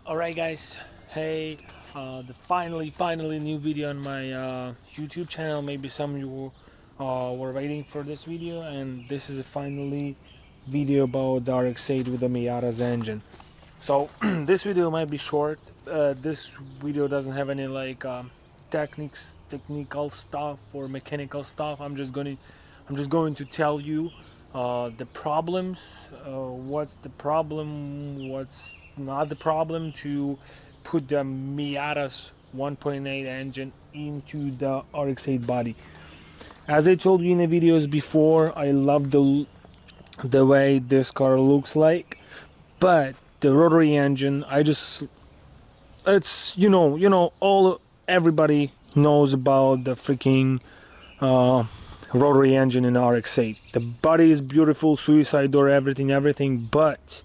Alright guys, hey, the finally new video on my YouTube channel. Maybe some of you were waiting for this video, and this is a finally video about the RX8 with the Miata's engine. So this video might be short. This video doesn't have any like technical stuff or mechanical stuff. I'm just going to tell you the problems, what's the problem, what's not the problem to put the Miata's 1.8 engine into the RX8 body. As I told you in the videos before, I love the way this car looks like, but the rotary engine, it's all everybody knows about the freaking rotary engine in RX8. The body is beautiful, suicide door, everything, but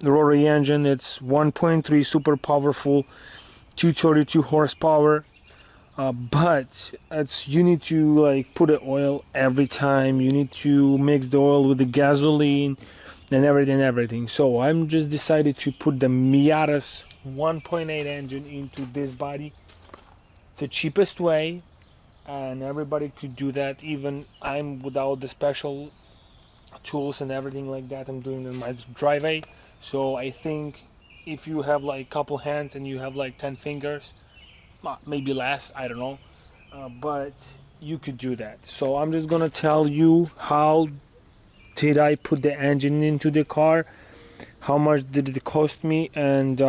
the rotary engine, it's 1.3, super powerful, 232 horsepower. But you need to like put the oil every time. You need to mix the oil with the gasoline and everything. So I'm just decided to put the Miata's 1.8 engine into this body. It's the cheapest way, and everybody could do that. Even I'm without the special tools and everything like that. I'm doing it in my driveway. So I think if you have like couple hands and you have like 10 fingers, maybe less, I don't know, but you could do that. So I'm just gonna tell you how did I put the engine into the car, how much did it cost me, and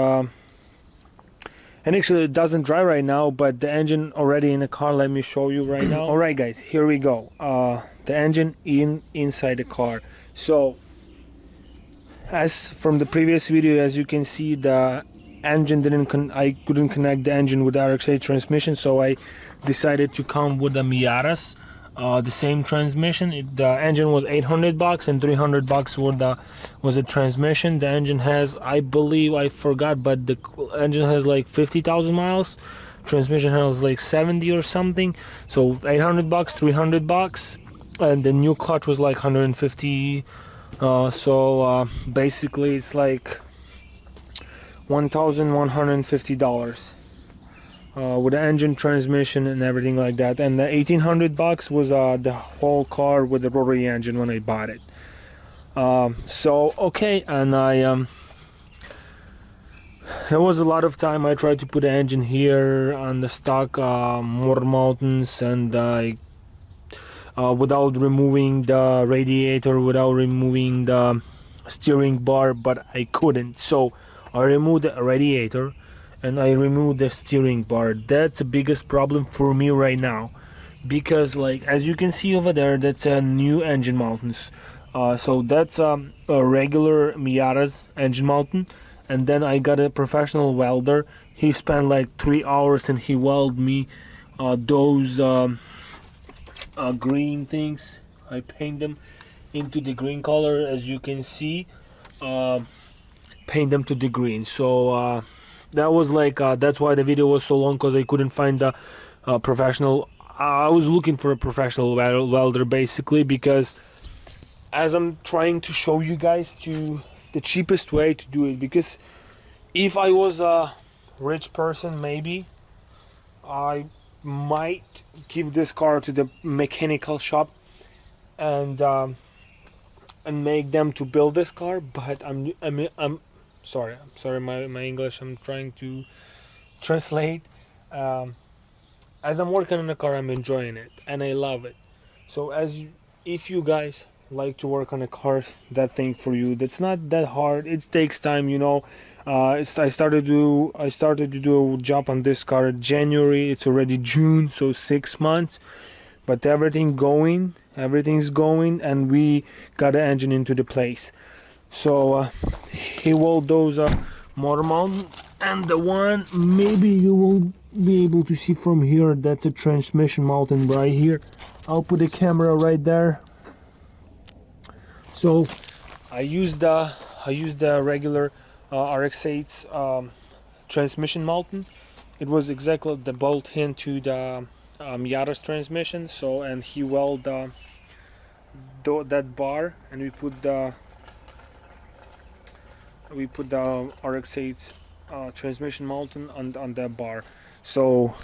actually it doesn't drive right now, but the engine already in the car. Let me show you right now. All right guys, here we go. The engine inside the car. So as from the previous video, as you can see, the engine I couldn't connect the engine with the RX8 transmission, so I decided to come with the Miata's, the same transmission. The engine was $800 and $300 was the transmission. The engine has, I believe, I forgot, but the engine has like 50,000 miles. Transmission has like 70 or something. So $800, $300, and the new clutch was like 150. Basically it's like $1,150 with the engine, transmission, and everything like that. And the $1,800 was the whole car with the rotary engine when I bought it. So okay, and there was a lot of time I tried to put the engine here on the stock motor mountains, and without removing the radiator, without removing the steering bar, but I couldn't. So I removed the radiator and I removed the steering bar. That's the biggest problem for me right now, because like as you can see over there, that's a new engine mountains. So that's a regular Miata's engine mountain, and then I got a professional welder. He spent like 3 hours and he welded me those green things. I paint them into the green color, as you can see. Paint them to the green. So that was like that's why the video was so long, because I couldn't find the professional. I was looking for a professional welder basically, because as I'm trying to show you guys to the cheapest way to do it, because if I was a rich person, maybe I might give this car to the mechanical shop and make them to build this car. But I'm sorry, my English, I'm trying to translate. As I'm working on the car, I'm enjoying it and I love it. So if you guys like to work on a car, that thing for you, that's not that hard. It takes time, you know. I started to do a job on this car in January. It's already June, so 6 months. But everything's going, and we got the engine into the place. So he welded those motor mounts, and the one maybe you will be able to see from here, that's a transmission mountain right here. I'll put the camera right there. So I used the regular RX8's transmission mountain. It was exactly the bolt into the Miata's transmission. So, and he welded that bar, and we put the we put the RX8's transmission mounting on that bar, so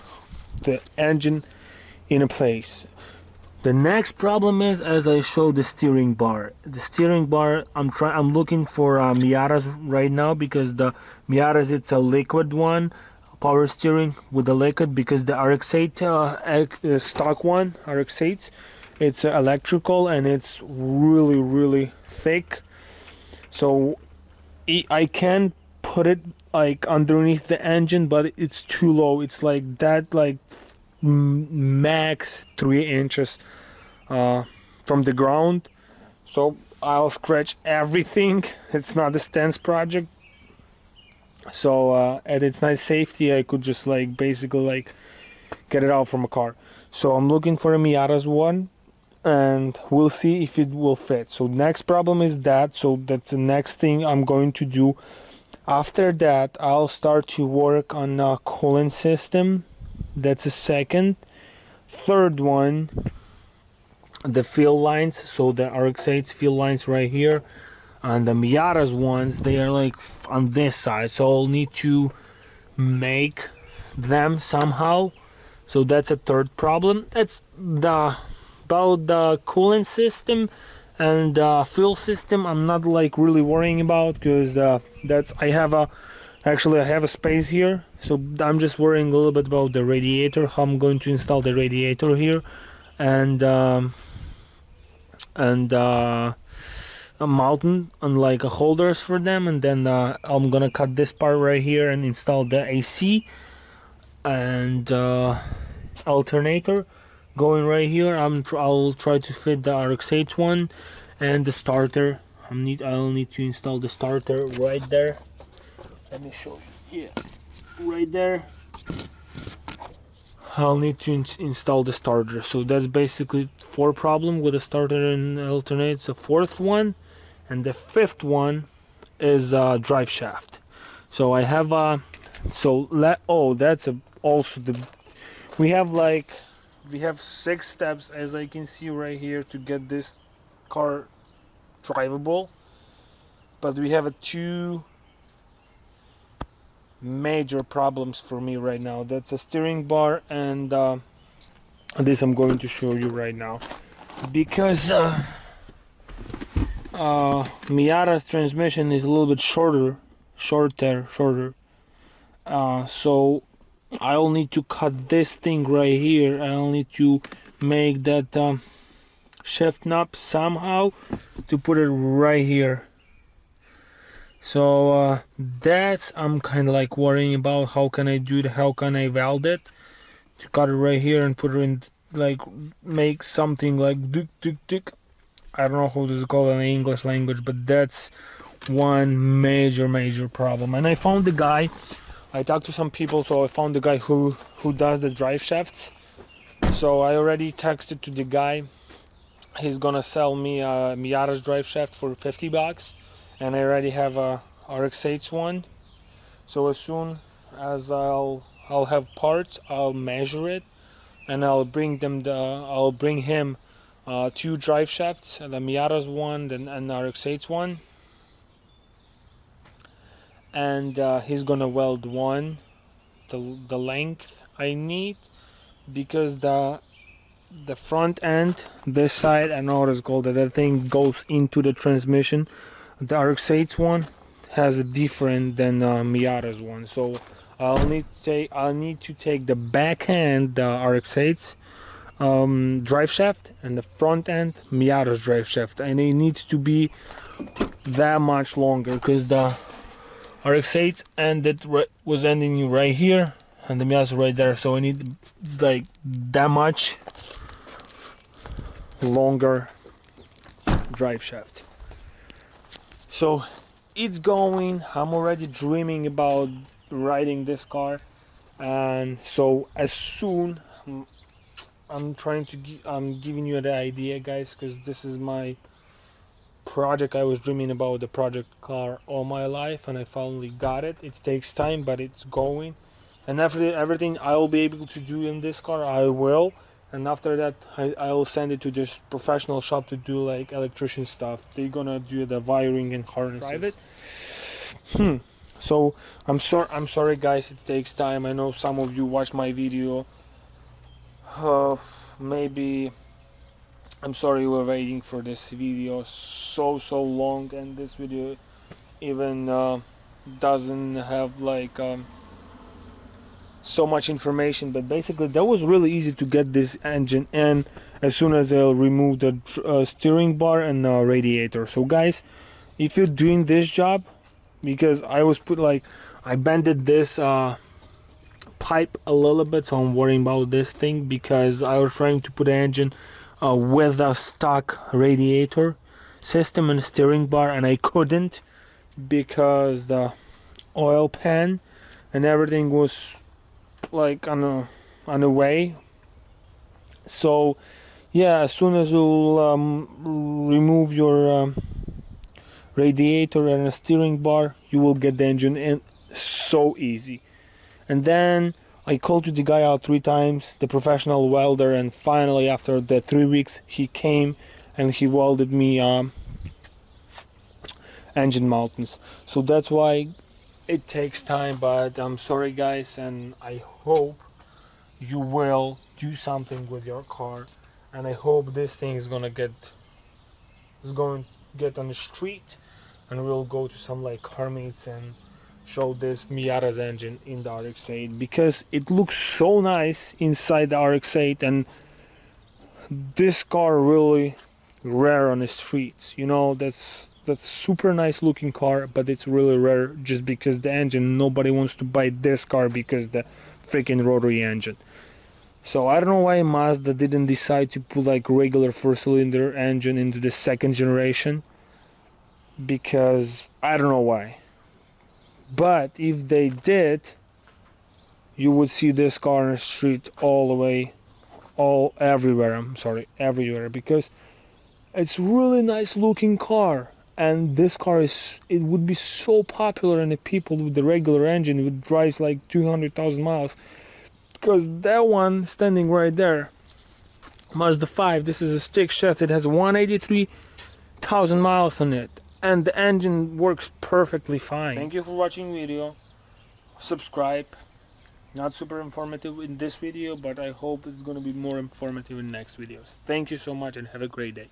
the engine in a place. The next problem is, as I showed, the steering bar. The steering bar, I'm looking for Miatas right now, because the Miatas, it's a liquid one, power steering with the liquid, because the RX8 stock one, RX8s, it's electrical and it's really thick. So I can put it like underneath the engine, but it's too low. It's like that, like max 3 inches from the ground. So I'll scratch everything. It's not a stance project, so at its nice safety, I could just like basically like get it out from a car. So I'm looking for a Miata's one, and we'll see if it will fit. So next problem is that, so that's the next thing I'm going to do. After that, I'll start to work on a coolant system. That's a second. Third one, the fuel lines. So the RX8's fuel lines right here, and the Miata's ones, they are like on this side. So I'll need to make them somehow. So that's a third problem. That's about the coolant system and fuel system. I'm not like really worrying about, because that's I have a space here, so I'm just worrying a little bit about the radiator, how I'm going to install the radiator here, and a mountain and like holders for them, and then I'm gonna cut this part right here and install the AC and alternator going right here. I'll try to fit the RX8 one and the starter. I'll need to install the starter right there. Let me show you. Yeah, right there. I'll need to install the starter. So that's basically 4 problem with the starter and alternator. The fourth one, and the fifth one is drive shaft. So I have that's also the we have 6 steps, as I can see right here, to get this car drivable, but we have 2 major problems for me right now. That's a steering bar, and this I'm going to show you right now, because Miata's transmission is a little bit shorter. So I'll need to cut this thing right here. I'll need to make that shift knob somehow to put it right here. So that's I'm kind of like worrying about. How can I do it? How can I weld it to cut it right here and put it in, like make something like duk duk duk. I don't know how to call it in the English language, but that's one major problem. And I found the guy. I talked to some people, so I found the guy who does the drive shafts. So I already texted to the guy. He's gonna sell me a Miata's drive shaft for $50, and I already have a RX8's one. So as soon as I'll have parts, I'll measure it, and I'll bring him 2 drive shafts, the Miata's one and RX8's one, and he's gonna weld one, the length I need, because the front end, this side, I don't know what it's called, that thing goes into the transmission. The RX8's one has a different than Miata's one, so I'll need to take the back end, the RX8's drive shaft, and the front end Miata's drive shaft, and it needs to be that much longer, because the RX8 was ending right here, and the Miata's right there, so I need like that much longer drive shaft. So it's going. I'm already dreaming about riding this car, and so as soon I'm giving you the idea, guys, because this is my project. I was dreaming about the project car all my life, and I finally got it. It takes time, but it's going, and after everything I'll be able to do in this car, I will. And after that, I'll send it to this professional shop to do like electrician stuff. They're gonna do the wiring and harnesses. Drive it. So I'm sorry guys, it takes time. I know some of you watch my video. Maybe I'm sorry you were waiting for this video so long, and this video even doesn't have like so much information. But basically that was really easy to get this engine in as soon as they'll remove the steering bar and radiator. So guys, if you're doing this job, because I was put like I bended this pipe a little bit, so I'm worrying about this thing because I was trying to put an engine with a stock radiator system and steering bar, and I couldn't because the oil pan and everything was like on a way. So yeah, as soon as you'll remove your radiator and a steering bar, you will get the engine in so easy. And then I called the guy out 3 times, the professional welder, and finally after the 3 weeks he came and he welded me engine mounts. So that's why it takes time, but I'm sorry guys, and I hope you will do something with your car, and I hope this thing is going to get on the street, and we'll go to some like car meets and show this Miata's engine in the RX8, because it looks so nice inside the RX8, and this car really rare on the streets. You know, that's super nice looking car, but it's really rare just because the engine, nobody wants to buy this car because the freaking rotary engine. So I don't know why Mazda didn't decide to put like regular 4-cylinder engine into the 2nd generation, because I don't know why. But if they did, you would see this car on the street all the way, everywhere. I'm sorry, everywhere, because it's really nice looking car, and this car it would be so popular, and the people with the regular engine would drive like 200,000 miles, because that one standing right there, Mazda 5, this is a stick shift. It has 183,000 miles on it, and the engine works perfectly fine. Thank you for watching video. Subscribe. Not super informative in this video, but I hope it's going to be more informative in next videos. Thank you so much and have a great day.